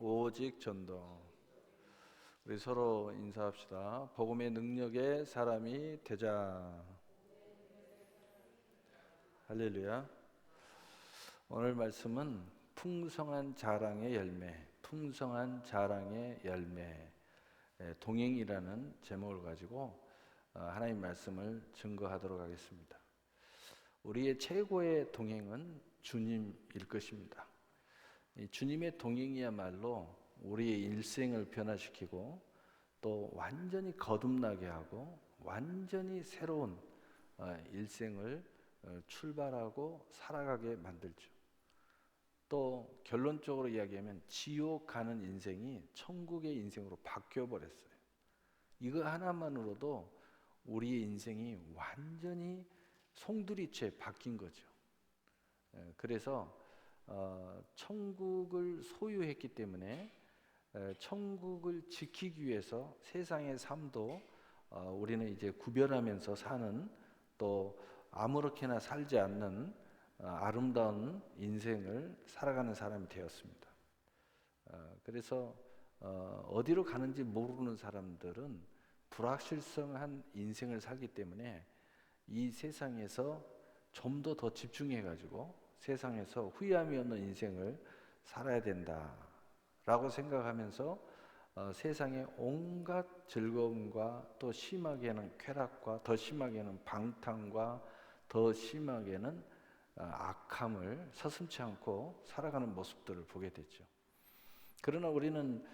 오직 전도. 우리 서로 인사합시다. 복음의 능력의 사람이 되자. 할렐루야. 오늘 말씀은 풍성한 자랑의 열매, 풍성한 자랑의 열매, 동행이라는 제목을 가지고 하나님 말씀을 증거하도록 하겠습니다. 우리의 최고의 동행은 주님일 것입니다. 이 주님의 동행이야말로 우리의 일생을 변화시키고 또 완전히 거듭나게 하고 완전히 새로운 일생을 출발하고 살아가게 만들죠. 또 결론적으로 이야기하면 지옥 가는 인생이 천국의 인생으로 바뀌어 버렸어요. 이거 하나만으로도 우리의 인생이 완전히 송두리째 바뀐 거죠. 그래서 천국을 소유했기 때문에 천국을 지키기 위해서 세상의 삶도 우리는 이제 구별하면서 사는, 또 아무렇게나 살지 않는 아름다운 인생을 살아가는 사람이 되었습니다. 그래서 어디로 가는지 모르는 사람들은 불확실성한 인생을 살기 때문에 이 세상에서 좀 더 집중해가지고 세상에서 후회함이 없는 인생을 살아야 된다라고 생각하면서 세상의 온갖 즐거움과 또 심하게는 쾌락과 더 심하게는 방탕과 더 심하게는 악함을 서슴지 않고 살아가는 모습들을 보게 되죠. 그러나 우리는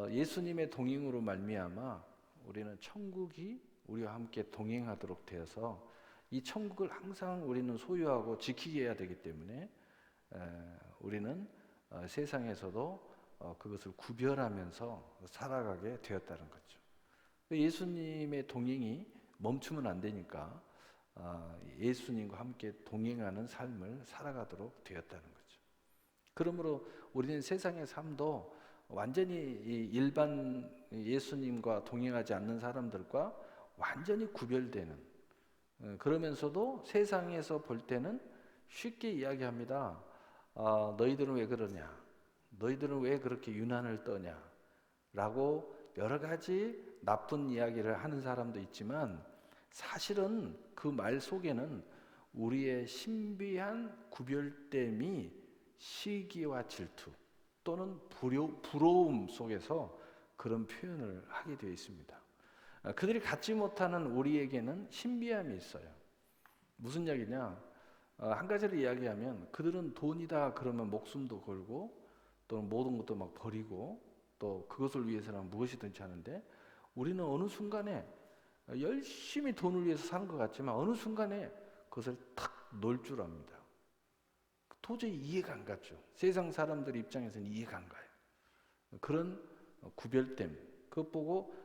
예수님의 동행으로 말미암아 우리는 천국이 우리와 함께 동행하도록 되어서 이 천국을 항상 우리는 소유하고 지키게 해야 되기 때문에 우리는 세상에서도 그것을 구별하면서 살아가게 되었다는 거죠. 예수님의 동행이 멈추면 안 되니까 예수님과 함께 동행하는 삶을 살아가도록 되었다는 거죠. 그러므로 우리는 세상의 삶도 완전히 일반 예수님과 동행하지 않는 사람들과 완전히 구별되는, 그러면서도 세상에서 볼 때는 쉽게 이야기합니다. 너희들은 왜 그러냐? 너희들은 왜 그렇게 유난을 떠냐? 라고 여러 가지 나쁜 이야기를 하는 사람도 있지만 사실은 그 말 속에는 우리의 신비한 구별됨이 시기와 질투 또는 부러움 속에서 그런 표현을 하게 되어 있습니다. 그들이 갖지 못하는 우리에게는 신비함이 있어요. 무슨 이야기냐? 한 가지를 이야기하면 그들은 돈이다 그러면 목숨도 걸고 또는 모든 것도 막 버리고 또 그것을 위해서는 무엇이든지 하는데, 우리는 어느 순간에 열심히 돈을 위해서 사는 것 같지만 어느 순간에 그것을 탁 놓을 줄 압니다. 도저히 이해가 안 갔죠. 세상 사람들 입장에서는 이해가 안 가요. 그런 구별됨, 그것 보고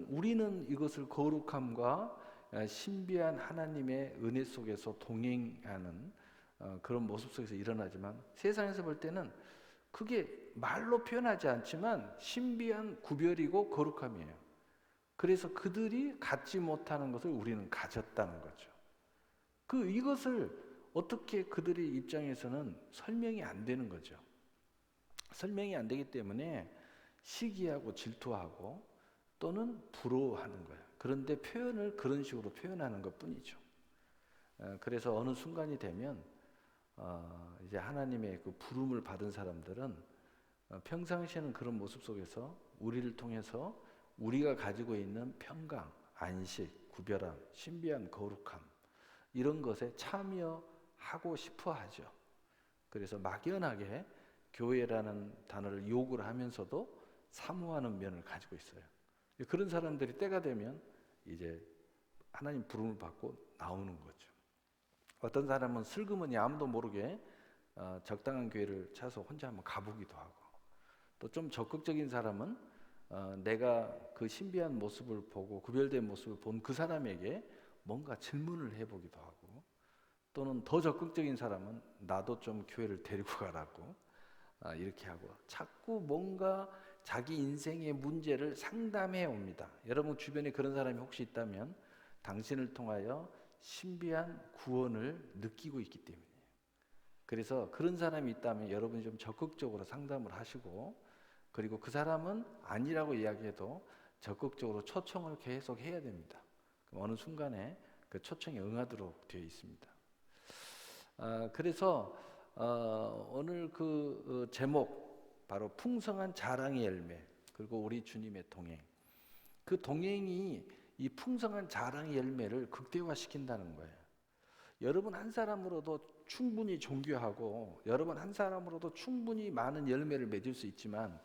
우리는 이것을 거룩함과 신비한 하나님의 은혜 속에서 동행하는 그런 모습 속에서 일어나지만, 세상에서 볼 때는 그게 말로 표현하지 않지만 신비한 구별이고 거룩함이에요. 그래서 그들이 갖지 못하는 것을 우리는 가졌다는 거죠. 이것을 어떻게 그들의 입장에서는 설명이 안 되는 거죠. 설명이 안 되기 때문에 시기하고 질투하고 또는 부러워하는 거예요. 그런데 표현을 그런 식으로 표현하는 것 뿐이죠. 그래서 어느 순간이 되면 이제 하나님의 그 부름을 받은 사람들은 평상시에는 그런 모습 속에서 우리를 통해서 우리가 가지고 있는 평강, 안식, 구별함, 신비한 거룩함, 이런 것에 참여하고 싶어 하죠. 그래서 막연하게 교회라는 단어를 욕을 하면서도 사모하는 면을 가지고 있어요. 그런 사람들이 때가 되면 이제 하나님 부름을 받고 나오는 거죠. 어떤 사람은 슬그머니 아무도 모르게 적당한 교회를 찾아서 혼자 한번 가보기도 하고, 또 좀 적극적인 사람은 내가 그 신비한 모습을 보고 구별된 모습을 본 그 사람에게 뭔가 질문을 해보기도 하고, 또는 더 적극적인 사람은 나도 좀 교회를 데리고 가라고 이렇게 하고 자꾸 뭔가 자기 인생의 문제를 상담해 옵니다. 여러분 주변에 그런 사람이 혹시 있다면 당신을 통하여 신비한 구원을 느끼고 있기 때문이에요. 그래서 그런 사람이 있다면 여러분이 좀 적극적으로 상담을 하시고 그리고 그 사람은 아니라고 이야기해도 적극적으로 초청을 계속 해야 됩니다. 그럼 어느 순간에 그 초청에 응하도록 되어 있습니다. 그래서 오늘 그 제목 바로 풍성한 자랑의 열매, 그리고 우리 주님의 동행. 그 동행이 이 풍성한 자랑의 열매를 극대화시킨다는 거예요. 여러분 한 사람으로도 충분히 존귀하고 여러분 한 사람으로도 충분히 많은 열매를 맺을 수 있지만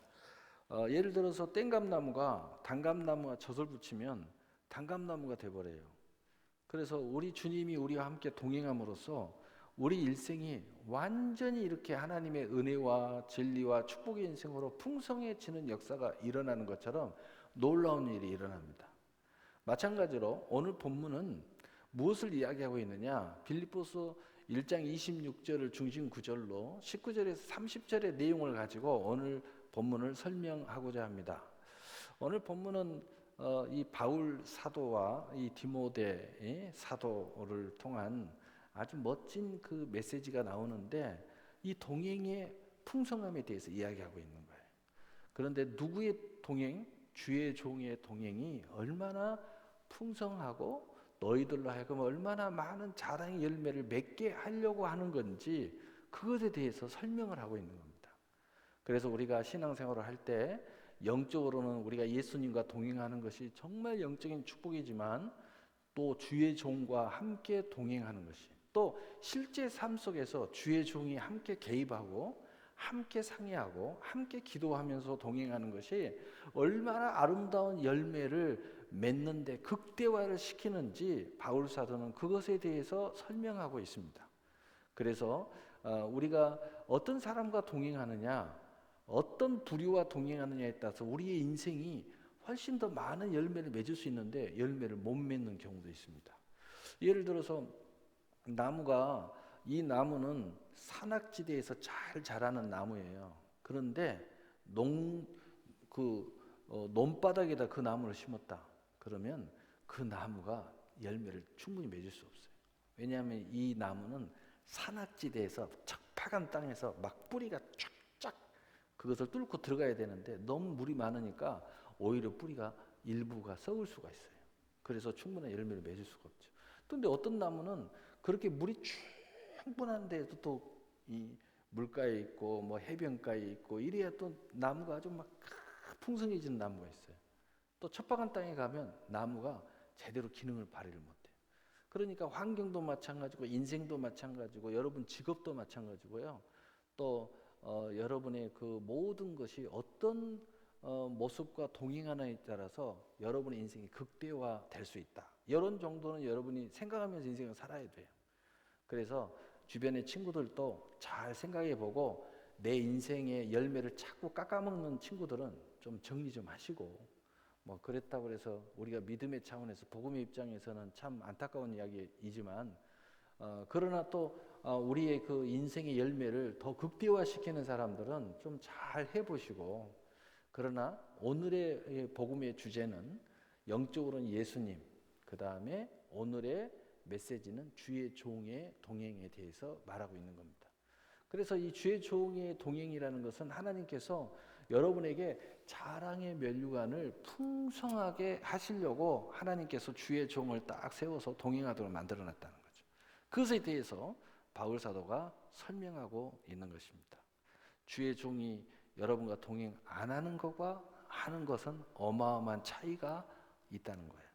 예를 들어서 땡감나무가 단감나무와 젖을 붙이면 단감나무가 돼버려요. 그래서 우리 주님이 우리와 함께 동행함으로써 우리 일생이 완전히 이렇게 하나님의 은혜와 진리와 축복의 인생으로 풍성해지는 역사가 일어나는 것처럼 놀라운 일이 일어납니다. 마찬가지로 오늘 본문은 무엇을 이야기하고 있느냐? 빌립보서 1장 26절을 중심 구절로 19절에서 30절의 내용을 가지고 오늘 본문을 설명하고자 합니다. 오늘 본문은 이 바울 사도와 이 디모데 사도를 통한 아주 멋진 그 메시지가 나오는데 이 동행의 풍성함에 대해서 이야기하고 있는 거예요. 그런데 누구의 동행? 주의 종의 동행이 얼마나 풍성하고 너희들로 하여금 얼마나 많은 자랑의 열매를 맺게 하려고 하는 건지 그것에 대해서 설명을 하고 있는 겁니다. 그래서 우리가 신앙생활을 할 때 영적으로는 우리가 예수님과 동행하는 것이 정말 영적인 축복이지만 또 주의 종과 함께 동행하는 것이, 또 실제 삶 속에서 주의 종이 함께 개입하고 함께 상의하고 함께 기도하면서 동행하는 것이 얼마나 아름다운 열매를 맺는데 극대화를 시키는지 바울 사도는 그것에 대해서 설명하고 있습니다. 그래서 우리가 어떤 사람과 동행하느냐, 어떤 부류와 동행하느냐에 따라서 우리의 인생이 훨씬 더 많은 열매를 맺을 수 있는데 열매를 못 맺는 경우도 있습니다. 예를 들어서 나무가, 이 나무는 산악지대에서 잘 자라는 나무예요. 그런데 논바닥에다 그 나무를 심었다. 그러면 그 나무가 열매를 충분히 맺을 수 없어요. 왜냐하면 이 나무는 산악지대에서 척박한 땅에서 막 뿌리가 쫙쫙 그것을 뚫고 들어가야 되는데 너무 물이 많으니까 오히려 뿌리가 일부가 썩을 수가 있어요. 그래서 충분한 열매를 맺을 수가 없죠. 그런데 어떤 나무는 그렇게 물이 충분한데도 또 이 물가에 있고 뭐 해변가에 있고 이래야 또 나무가 아주 막 풍성해지는 나무가 있어요. 또 척박한 땅에 가면 나무가 제대로 기능을 발휘를 못해요. 그러니까 환경도 마찬가지고 인생도 마찬가지고 여러분 직업도 마찬가지고요. 또 여러분의 그 모든 것이 어떤 모습과 동행하느냐에 따라서 여러분의 인생이 극대화될 수 있다. 이런 정도는 여러분이 생각하면서 인생을 살아야 돼요. 그래서 주변의 친구들도 잘 생각해보고 내 인생의 열매를 자꾸 깎아먹는 친구들은 좀 정리 좀 하시고, 뭐 그랬다고 해서 우리가 믿음의 차원에서 복음의 입장에서는 참 안타까운 이야기이지만 그러나 또 우리의 그 인생의 열매를 더 극대화시키는 사람들은 좀 잘 해보시고, 그러나 오늘의 복음의 주제는 영적으로는 예수님, 그 다음에 오늘의 메시지는 주의 종의 동행에 대해서 말하고 있는 겁니다. 그래서 이 주의 종의 동행이라는 것은 하나님께서 여러분에게 자랑의 면류관을 풍성하게 하시려고 하나님께서 주의 종을 딱 세워서 동행하도록 만들어 놨다는 거죠. 그것에 대해서 바울 사도가 설명하고 있는 것입니다. 주의 종이 여러분과 동행 안 하는 것과 하는 것은 어마어마한 차이가 있다는 거예요.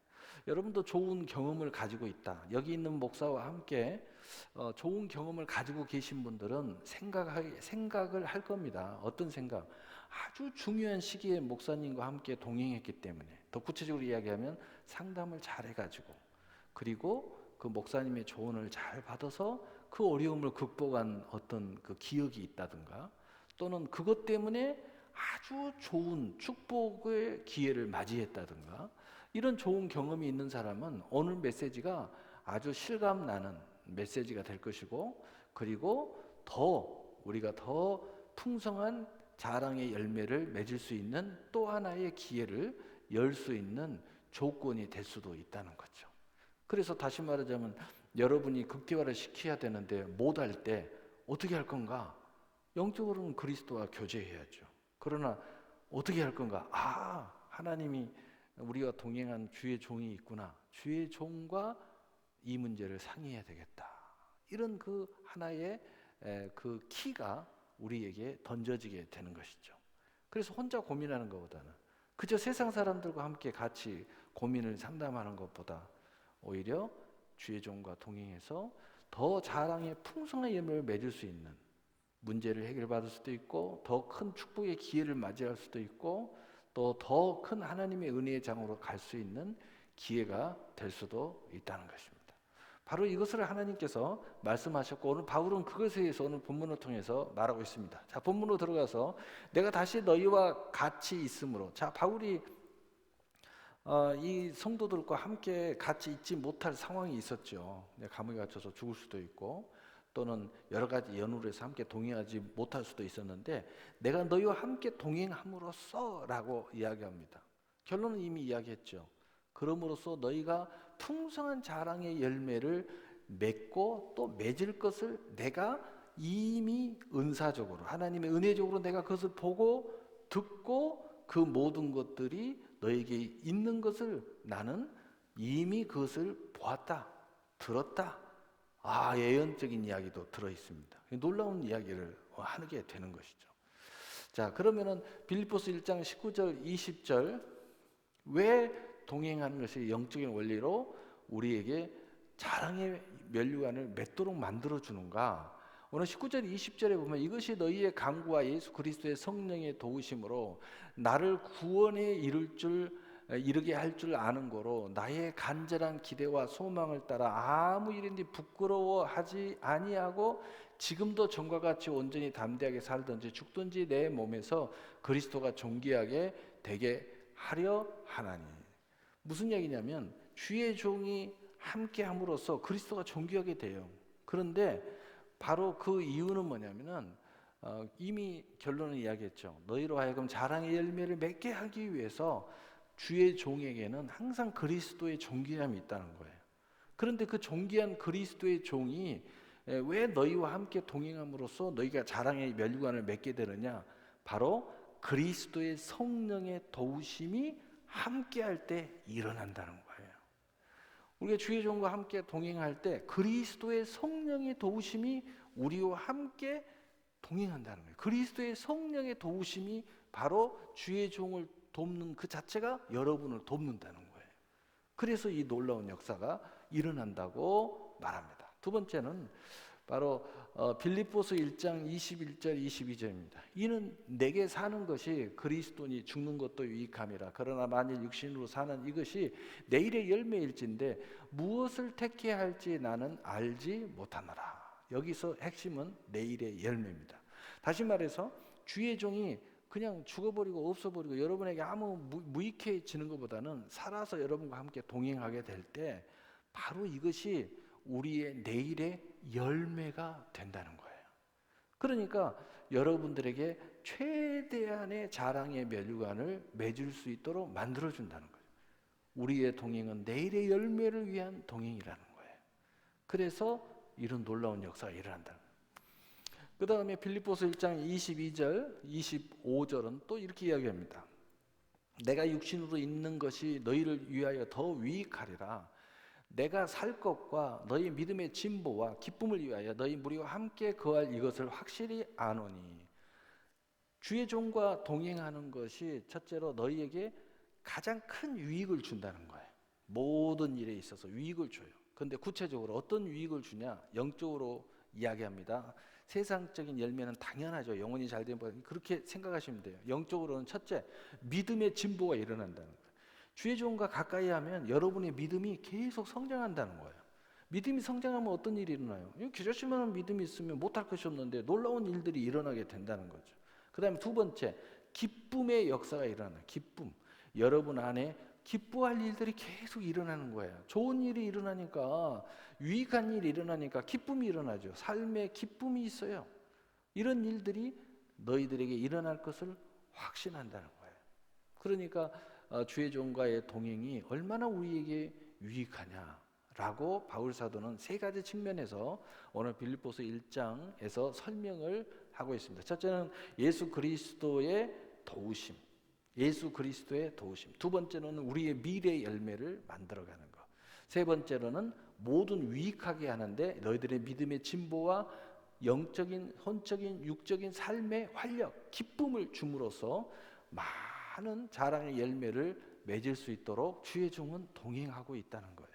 여러분도 좋은 경험을 가지고 있다. 여기 있는 목사와 함께 좋은 경험을 가지고 계신 분들은 생각을 할 겁니다. 어떤 생각? 아주 중요한 시기에 목사님과 함께 동행했기 때문에, 더 구체적으로 이야기하면 상담을 잘 해가지고, 그리고 그 목사님의 조언을 잘 받아서 그 어려움을 극복한 어떤 그 기억이 있다든가, 또는 그것 때문에 아주 좋은 축복의 기회를 맞이했다든가, 이런 좋은 경험이 있는 사람은 오늘 메시지가 아주 실감나는 메시지가 될 것이고, 그리고 우리가 더 풍성한 자랑의 열매를 맺을 수 있는 또 하나의 기회를 열 수 있는 조건이 될 수도 있다는 거죠. 그래서 다시 말하자면 여러분이 극대화를 시켜야 되는데 못할 때 어떻게 할 건가? 영적으로는 그리스도와 교제해야죠. 그러나 어떻게 할 건가? 하나님이 우리가 동행한 주의 종이 있구나. 주의 종과 이 문제를 상의해야 되겠다. 이런 그 하나의 그 키가 우리에게 던져지게 되는 것이죠. 그래서 혼자 고민하는 것보다는, 그저 세상 사람들과 함께 같이 고민을 상담하는 것보다 오히려 주의 종과 동행해서 더 자랑의 풍성한 열매를 맺을 수 있는, 문제를 해결받을 수도 있고 더 큰 축복의 기회를 맞이할 수도 있고 또 더 큰 하나님의 은혜의 장으로 갈 수 있는 기회가 될 수도 있다는 것입니다. 바로 이것을 하나님께서 말씀하셨고, 오늘 바울은 그것에 대해서 오늘 본문을 통해서 말하고 있습니다. 자, 본문으로 들어가서 내가 다시 너희와 같이 있으므로, 자, 바울이 이 성도들과 함께 같이 있지 못할 상황이 있었죠. 감옥에 갇혀서 죽을 수도 있고 또는 여러 가지 연후로 해서 함께 동행하지 못할 수도 있었는데, 내가 너희와 함께 동행함으로써 라고 이야기합니다. 결론은 이미 이야기했죠. 그럼으로써 너희가 풍성한 자랑의 열매를 맺고 또 맺을 것을 내가 이미 은사적으로, 하나님의 은혜적으로 내가 그것을 보고 듣고 그 모든 것들이 너에게 있는 것을 나는 이미 그것을 보았다, 들었다. 예언적인 이야기도 들어있습니다. 놀라운 이야기를 하게 되는 것이죠. 자, 그러면은 빌립보서 1장 19절 20절, 왜 동행하는 것이 영적인 원리로 우리에게 자랑의 면류관을 맺도록 만들어주는가? 오늘 19절 20절에 보면 이것이 너희의 간구와 예수 그리스도의 성령의 도우심으로 나를 구원에 이르게 할 줄 아는 거로 나의 간절한 기대와 소망을 따라 아무 일인지 부끄러워하지 아니하고 지금도 전과 같이 온전히 담대하게 살든지 죽든지 내 몸에서 그리스도가 존귀하게 되게 하려 하나니. 무슨 얘기냐면 주의 종이 함께 함으로써 그리스도가 존귀하게 돼요. 그런데 바로 그 이유는 뭐냐면은 이미 결론을 이야기했죠. 너희로 하여금 자랑의 열매를 맺게 하기 위해서 주의 종에게는 항상 그리스도의 존귀함이 있다는 거예요. 그런데 그 존귀한 그리스도의 종이 왜 너희와 함께 동행함으로써 너희가 자랑의 면류관을 맺게 되느냐? 바로 그리스도의 성령의 도우심이 함께할 때 일어난다는 거예요. 우리가 주의 종과 함께 동행할 때 그리스도의 성령의 도우심이 우리와 함께 동행한다는 거예요. 그리스도의 성령의 도우심이 바로 주의 종을 돕는 그 자체가 여러분을 돕는다는 거예요. 그래서 이 놀라운 역사가 일어난다고 말합니다. 두 번째는 바로 빌립보서 1장 21절 22절입니다. 이는 내게 사는 것이 그리스도니 죽는 것도 유익함이라. 그러나 만일 육신으로 사는 이것이 내일의 열매일진데 무엇을 택해야 할지 나는 알지 못하노라. 여기서 핵심은 내일의 열매입니다. 다시 말해서 주의 종이 그냥 죽어버리고 없어버리고 여러분에게 아무 무익해지는 것보다는 살아서 여러분과 함께 동행하게 될 때 바로 이것이 우리의 내일의 열매가 된다는 거예요. 그러니까 여러분들에게 최대한의 자랑의 면류관을 맺을 수 있도록 만들어준다는 거예요. 우리의 동행은 내일의 열매를 위한 동행이라는 거예요. 그래서 이런 놀라운 역사가 일어난다는 거예요. 그 다음에 빌립보서 1장 22절 25절은 또 이렇게 이야기합니다. 내가 육신으로 있는 것이 너희를 위하여 더 유익하리라. 내가 살 것과 너희 믿음의 진보와 기쁨을 위하여 너희 무리와 함께 거할 이것을 확실히 아노니. 주의 종과 동행하는 것이 첫째로 너희에게 가장 큰 유익을 준다는 거예요. 모든 일에 있어서 유익을 줘요. 그런데 구체적으로 어떤 유익을 주냐? 영적으로 이야기합니다. 세상적인 열매는 당연하죠. 영혼이 잘된 분 그렇게 생각하시면 돼요. 영적으로는 첫째, 믿음의 진보가 일어난다는 거예요. 주의 종과 가까이 하면 여러분의 믿음이 계속 성장한다는 거예요. 믿음이 성장하면 어떤 일이 일어나요? 기저씨만한 믿음이 있으면 못할 것이 없는데 놀라운 일들이 일어나게 된다는 거죠. 그 다음에 두 번째, 기쁨의 역사가 일어나요. 기쁨. 여러분 안에 기뻐할 일들이 계속 일어나는 거예요. 좋은 일이 일어나니까, 유익한 일이 일어나니까 기쁨이 일어나죠. 삶에 기쁨이 있어요. 이런 일들이 너희들에게 일어날 것을 확신한다는 거예요. 그러니까 주의 종과의 동행이 얼마나 우리에게 유익하냐라고 바울 사도는 세 가지 측면에서 오늘 빌립보서 1장에서 설명을 하고 있습니다. 첫째는 예수 그리스도의 도우심, 예수 그리스도의 도우심. 두 번째로는 우리의 미래 열매를 만들어가는 것. 세 번째로는 모든 유익하게 하는데 너희들의 믿음의 진보와 영적인, 혼적인, 육적인 삶의 활력, 기쁨을 줌으로써 많은 자랑의 열매를 맺을 수 있도록 주의 종은 동행하고 있다는 거예요.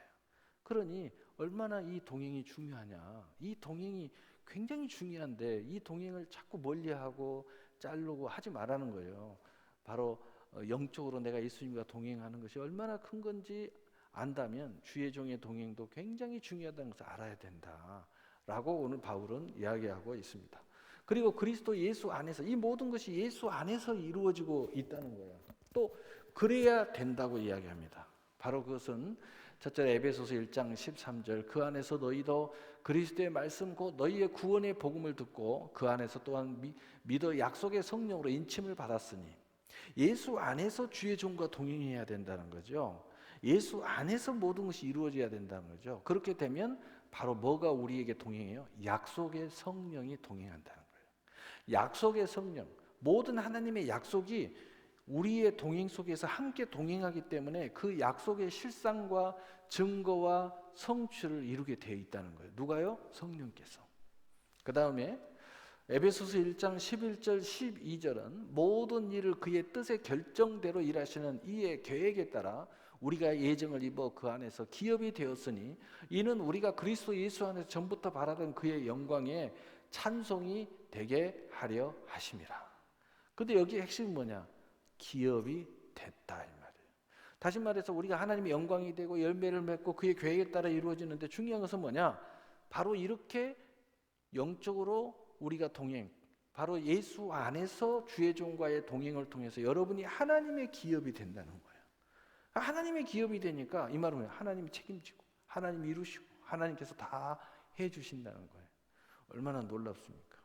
그러니 얼마나 이 동행이 중요하냐. 이 동행이 굉장히 중요한데 이 동행을 자꾸 멀리하고 자르고 하지 말라는 거예요. 바로 영적으로 내가 예수님과 동행하는 것이 얼마나 큰 건지 안다면 주의 종의 동행도 굉장히 중요하다는 것을 알아야 된다라고 오늘 바울은 이야기하고 있습니다. 그리고 그리스도 예수 안에서 이 모든 것이 예수 안에서 이루어지고 있다는 거예요. 또 그래야 된다고 이야기합니다. 바로 그것은 첫째 에베소서 1장 13절 그 안에서 너희도 그리스도의 말씀 곧 너희의 구원의 복음을 듣고 그 안에서 또한 믿어 약속의 성령으로 인침을 받았으니 예수 안에서 주의 종과 동행해야 된다는 거죠. 예수 안에서 모든 것이 이루어져야 된다는 거죠. 그렇게 되면 바로 뭐가 우리에게 동행해요? 약속의 성령이 동행한다는 거예요. 약속의 성령, 모든 하나님의 약속이 우리의 동행 속에서 함께 동행하기 때문에 그 약속의 실상과 증거와 성취를 이루게 되어 있다는 거예요. 누가요? 성령께서. 그 다음에 에베소서 1장 11절 12절은 모든 일을 그의 뜻의 결정대로 일하시는 이의 계획에 따라 우리가 예정을 입어 그 안에서 기업이 되었으니 이는 우리가 그리스도 예수 안에서 전부터 바라던 그의 영광에 찬송이 되게 하려 하심이라. 근데 여기 핵심이 뭐냐? 기업이 됐다 이 말이에요. 다시 말해서 우리가 하나님의 영광이 되고 열매를 맺고 그의 계획에 따라 이루어지는데 중요한 것은 뭐냐? 바로 이렇게 영적으로 우리가 동행, 바로 예수 안에서 주의 종과의 동행을 통해서 여러분이 하나님의 기업이 된다는 거예요. 하나님의 기업이 되니까 이 말은 하나님이 책임지고 하나님이 이루시고 하나님께서 다 해주신다는 거예요. 얼마나 놀랍습니까?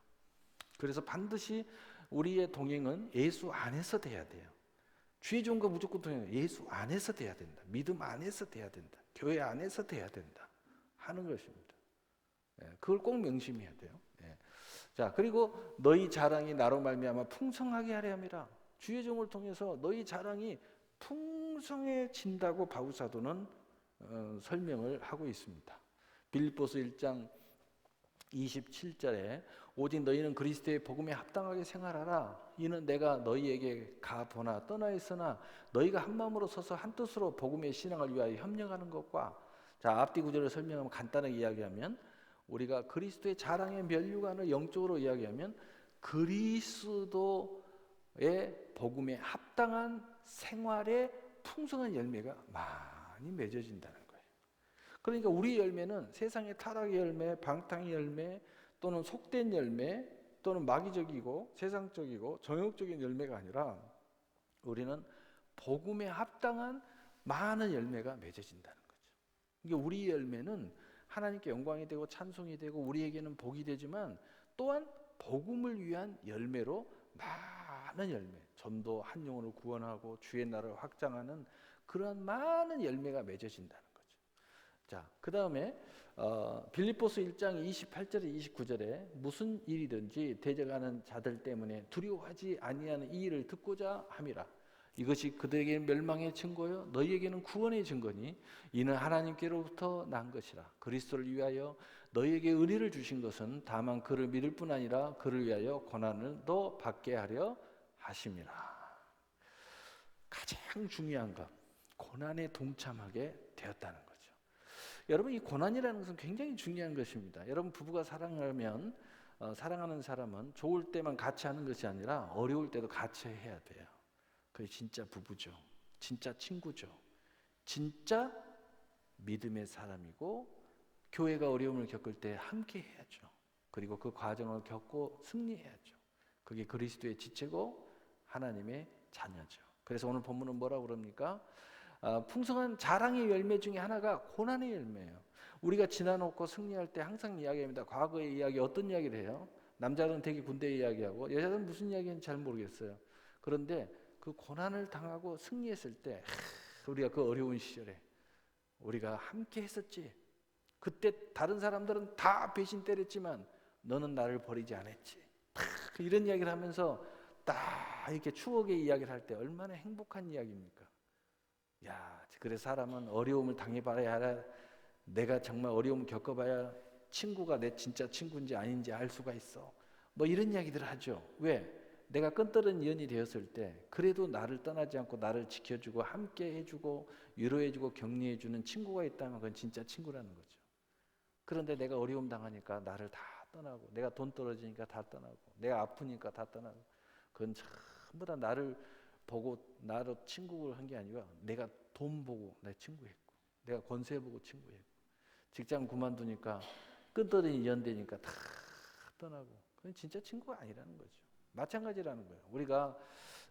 그래서 반드시 우리의 동행은 예수 안에서 돼야 돼요. 주의 종과 무조건 동행, 예수 안에서 돼야 된다. 믿음 안에서 돼야 된다. 교회 안에서 돼야 된다 하는 것입니다. 그걸 꼭 명심해야 돼요. 자, 그리고 너희 자랑이 나로 말미암아 풍성하게 하려 함이라. 주의 종을 통해서 너희 자랑이 풍성해진다고 바울 사도는 설명을 하고 있습니다. 빌립보서 1장 27절에 오직 너희는 그리스도의 복음에 합당하게 생활하라. 이는 내가 너희에게 가보나 떠나 있으나 너희가 한 마음으로 서서 한 뜻으로 복음의 신앙을 위하여 협력하는 것과 자 앞뒤 구절을 설명하면 간단하게 이야기하면 우리가 그리스도의 자랑의 면류관을 영적으로 이야기하면 그리스도의 복음에 합당한 생활의 풍성한 열매가 많이 맺어진다는 거예요. 그러니까 우리 열매는 세상의 타락의 열매, 방탕의 열매 또는 속된 열매 또는 마귀적이고 세상적이고 정욕적인 열매가 아니라 우리는 복음에 합당한 많은 열매가 맺어진다는 거죠. 그러니까 우리 열매는 하나님께 영광이 되고 찬송이 되고 우리에게는 복이 되지만 또한 복음을 위한 열매로 많은 열매, 전도 한 영혼을 구원하고 주의 나라를 확장하는 그러한 많은 열매가 맺어진다는 거죠. 자, 그 다음에 빌립보서 1장 28절에 29절에 무슨 일이든지 대적하는 자들 때문에 두려워하지 아니하는 이 일을 듣고자 함이라. 이것이 그들에게는 멸망의 증거요 너희에게는 구원의 증거니 이는 하나님께로부터 난 것이라. 그리스도를 위하여 너희에게 은혜를 주신 것은 다만 그를 믿을 뿐 아니라 그를 위하여 고난을 더 받게 하려 하심이라. 가장 중요한 것, 고난에 동참하게 되었다는 거죠. 여러분, 이 고난이라는 것은 굉장히 중요한 것입니다. 여러분, 부부가 사랑하면 사랑하는 사람은 좋을 때만 같이 하는 것이 아니라 어려울 때도 같이 해야 돼요. 그게 진짜 부부죠. 진짜 친구죠. 진짜 믿음의 사람이고 교회가 어려움을 겪을 때 함께 해야죠. 그리고 그 과정을 겪고 승리해야죠. 그게 그리스도의 지체고 하나님의 자녀죠. 그래서 오늘 본문은 뭐라고 그럽니까? 풍성한 자랑의 열매 중에 하나가 고난의 열매예요. 우리가 지나놓고 승리할 때 항상 이야기합니다. 과거의 이야기 어떤 이야기를 해요? 남자들은 되게 군대 이야기하고 여자들은 무슨 이야기인지 잘 모르겠어요. 그런데 그 고난을 당하고 승리했을 때 우리가 그 어려운 시절에 우리가 함께 했었지. 그때 다른 사람들은 다 배신 때렸지만 너는 나를 버리지 않았지. 이런 이야기를 하면서 딱 이렇게 추억의 이야기를 할 때 얼마나 행복한 이야기입니까? 야, 그래서 사람은 어려움을 당해봐야 알아. 내가 정말 어려움을 겪어봐야 친구가 내 진짜 친구인지 아닌지 알 수가 있어. 뭐 이런 이야기들을 하죠. 왜? 내가 끈뜨는 인연이 되었을 때 그래도 나를 떠나지 않고 나를 지켜주고 함께 해주고 위로해주고 격려해주는 친구가 있다면 그건 진짜 친구라는 거죠. 그런데 내가 어려움 당하니까 나를 다 떠나고, 내가 돈 떨어지니까 다 떠나고, 내가 아프니까 다 떠나고, 그건 전부 다 나를 보고 나로 친구를 한 게 아니라 내가 돈 보고 내 친구했고, 내가 권세 보고 친구했고, 직장 그만두니까 끈떠든 인연되니까 다 떠나고, 그건 진짜 친구가 아니라는 거죠. 마찬가지라는 거예요. 우리가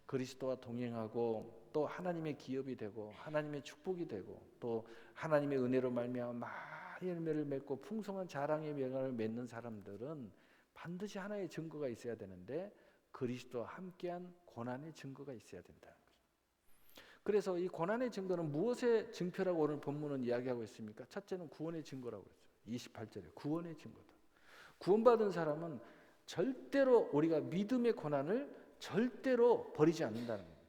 그리스도와 동행하고 또 하나님의 기업이 되고 하나님의 축복이 되고 또 하나님의 은혜로 말미암아 많은 열매를 맺고 풍성한 자랑의 명예를 맺는 사람들은 반드시 하나의 증거가 있어야 되는데 그리스도와 함께한 고난의 증거가 있어야 된다는 거죠. 그래서 이 고난의 증거는 무엇의 증표라고 오늘 본문은 이야기하고 있습니까? 첫째는 구원의 증거라고 그랬죠. 28절에 구원의 증거다. 구원받은 사람은 절대로 우리가 믿음의 고난을 절대로 버리지 않는다는 겁니다.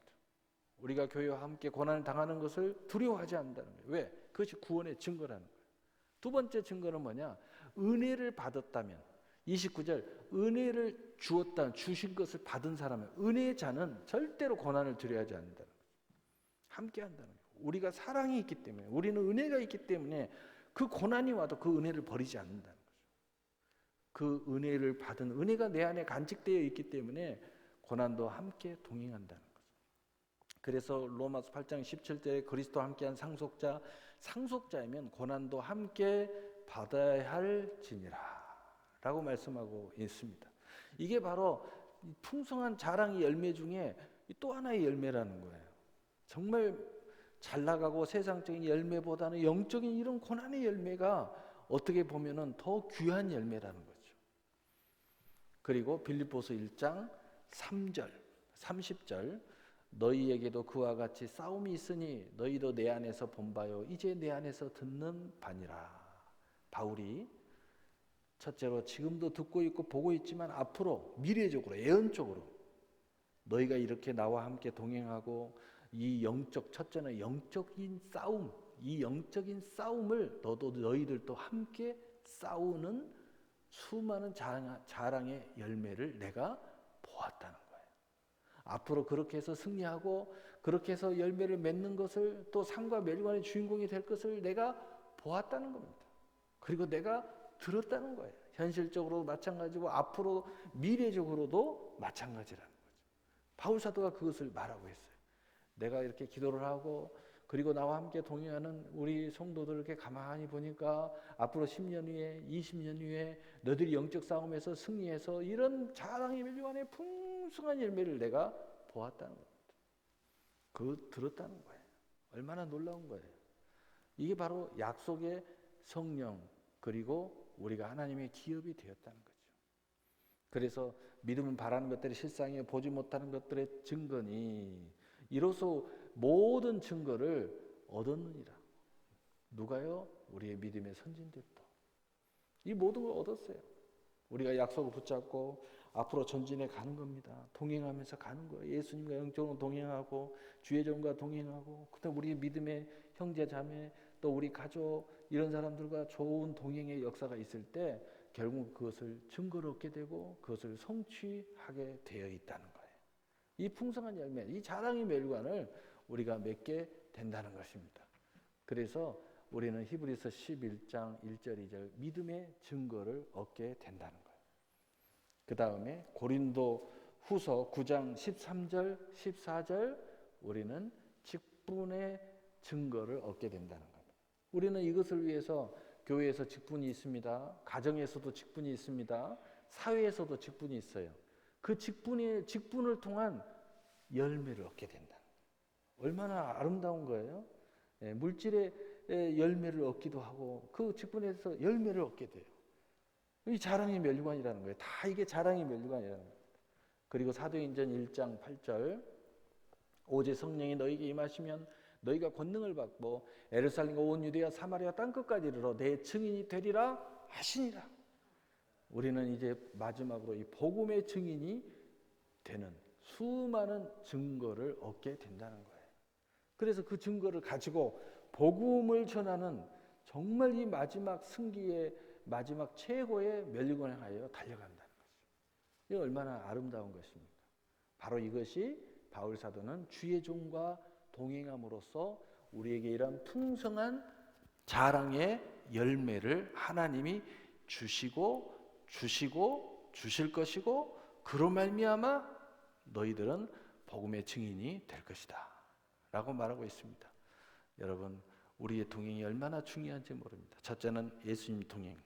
우리가 교회와 함께 고난을 당하는 것을 두려워하지 않는다는 거예요. 왜? 그것이 구원의 증거라는 거예요. 두 번째 증거는 뭐냐? 은혜를 받았다면 29절 은혜를 주신 것을 받은 사람은 은혜의 자는 절대로 고난을 두려워하지 않는다는 거예요. 함께 한다는 거예요. 우리가 사랑이 있기 때문에 우리는 은혜가 있기 때문에 그 고난이 와도 그 은혜를 버리지 않는다는 거죠. 그 은혜를 받은 은혜가 내 안에 간직되어 있기 때문에 고난도 함께 동행한다는 거죠. 그래서 로마서 8장 17절에 그리스도와 함께한 상속자이면 고난도 함께 받아야 할지니라 라고 말씀하고 있습니다. 이게 바로 풍성한 자랑의 열매 중에 또 하나의 열매라는 거예요. 정말 잘 나가고 세상적인 열매보다는 영적인 이런 고난의 열매가 어떻게 보면은 더 귀한 열매라는 거죠. 그리고 빌립보서 1장 3절, 30절 너희에게도 그와 같이 싸움이 있으니 너희도 내 안에서 본 바요 이제 내 안에서 듣는 바니라. 바울이 첫째로 지금도 듣고 있고 보고 있지만 앞으로 미래적으로 예언적으로 너희가 이렇게 나와 함께 동행하고 이 첫째는 영적인 싸움, 이 영적인 싸움을 너희들도 함께 싸우는 수많은 자랑의 열매를 내가 보았다는 거예요. 앞으로 그렇게 해서 승리하고 그렇게 해서 열매를 맺는 것을 또 상과 멸관의 주인공이 될 것을 내가 보았다는 겁니다. 그리고 내가 들었다는 거예요. 현실적으로 마찬가지고 앞으로 미래적으로도 마찬가지라는 거죠. 바울 사도가 그것을 말하고 있어요. 내가 이렇게 기도를 하고 그리고 나와 함께 동행하는 우리 성도들을 이렇게 가만히 보니까 앞으로 10년 후에 20년 후에 너희들이 영적 싸움에서 승리해서 이런 자랑의 멸류관의 풍성한 열매를 내가 보았다는 겁니다. 그 들었다는 거예요. 얼마나 놀라운 거예요. 이게 바로 약속의 성령 그리고 우리가 하나님의 기업이 되었다는 거죠. 그래서 믿음은 바라는 것들이 실상에 보지 못하는 것들의 증거니 이로써 모든 증거를 얻었느니라. 누가요? 우리의 믿음의 선진들도. 이 모든 걸 얻었어요. 우리가 약속을 붙잡고 앞으로 전진해 가는 겁니다. 동행하면서 가는 거예요. 예수님과 영적으로 동행하고 주의 종과 동행하고 그다음 우리의 믿음의 형제 자매 또 우리 가족 이런 사람들과 좋은 동행의 역사가 있을 때 결국 그것을 증거를 얻게 되고 그것을 성취하게 되어 있다는 거예요. 이 풍성한 열매, 이 자랑의 멸관을 우리가 맺게 된다는 것입니다. 그래서 우리는 히브리서 11장 1절 2절 믿음의 증거를 얻게 된다는 거예요. 그 다음에 고린도 후서 9장 13절 14절 우리는 직분의 증거를 얻게 된다는 겁니다. 우리는 이것을 위해서 교회에서 직분이 있습니다. 가정에서도 직분이 있습니다. 사회에서도 직분이 있어요. 그 직분을 통한 열매를 얻게 된다. 얼마나 아름다운 거예요. 물질의 열매를 얻기도 하고 그 직분에서 열매를 얻게 돼요. 이 자랑의 멸류관이라는 거예요. 다 이게 자랑의 멸류관이라는 거예요. 그리고 사도행전 1장 8절 오직 성령이 너희에게 임하시면 너희가 권능을 받고 예루살렘과 온 유대와 사마리아 땅끝까지 이르러 내 증인이 되리라 하시니라. 우리는 이제 마지막으로 이 복음의 증인이 되는 수많은 증거를 얻게 된다는 거예요. 그래서 그 증거를 가지고 복음을 전하는 정말 이 마지막 승기의 마지막 최고의 멸류관을 향하여 달려간다는 거죠. 이게 얼마나 아름다운 것입니까? 바로 이것이 바울 사도는 주의 종과 동행함으로써 우리에게 이런 풍성한 자랑의 열매를 하나님이 주시고 주실 것이고 그로 말미암아 너희들은 복음의 증인이 될 것이다 라고 말하고 있습니다. 여러분, 우리의 동행이 얼마나 중요한지 모릅니다. 첫째는 예수님 동행,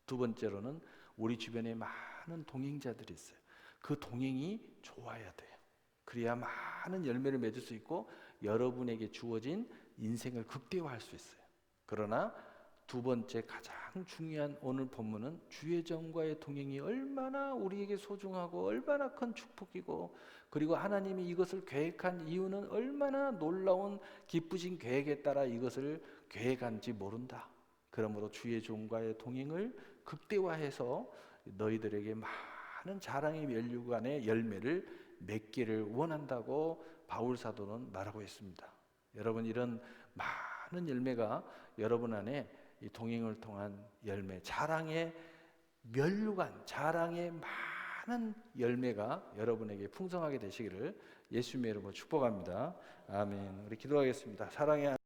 두 번째로는 우리 주변에 많은 동행자들이 있어요. 그 동행이 좋아야 돼요. 그래야 많은 열매를 맺을 수 있고 여러분에게 주어진 인생을 극대화할 수 있어요. 그러나 두 번째 가장 중요한 오늘 본문은 주의 종과의 동행이 얼마나 우리에게 소중하고 얼마나 큰 축복이고 그리고 하나님이 이것을 계획한 이유는 얼마나 놀라운 기쁘신 계획에 따라 이것을 계획한지 모른다. 그러므로 주의 종과의 동행을 극대화해서 너희들에게 많은 자랑의 멸류관의 열매를 맺기를 원한다고 바울 사도는 말하고 있습니다. 여러분, 이런 많은 열매가 여러분 안에 이 동행을 통한 열매, 자랑의 멸류관, 자랑의 많은 열매가 여러분에게 풍성하게 되시기를 예수님의 이름으로 축복합니다. 아멘. 우리 기도하겠습니다. 사랑의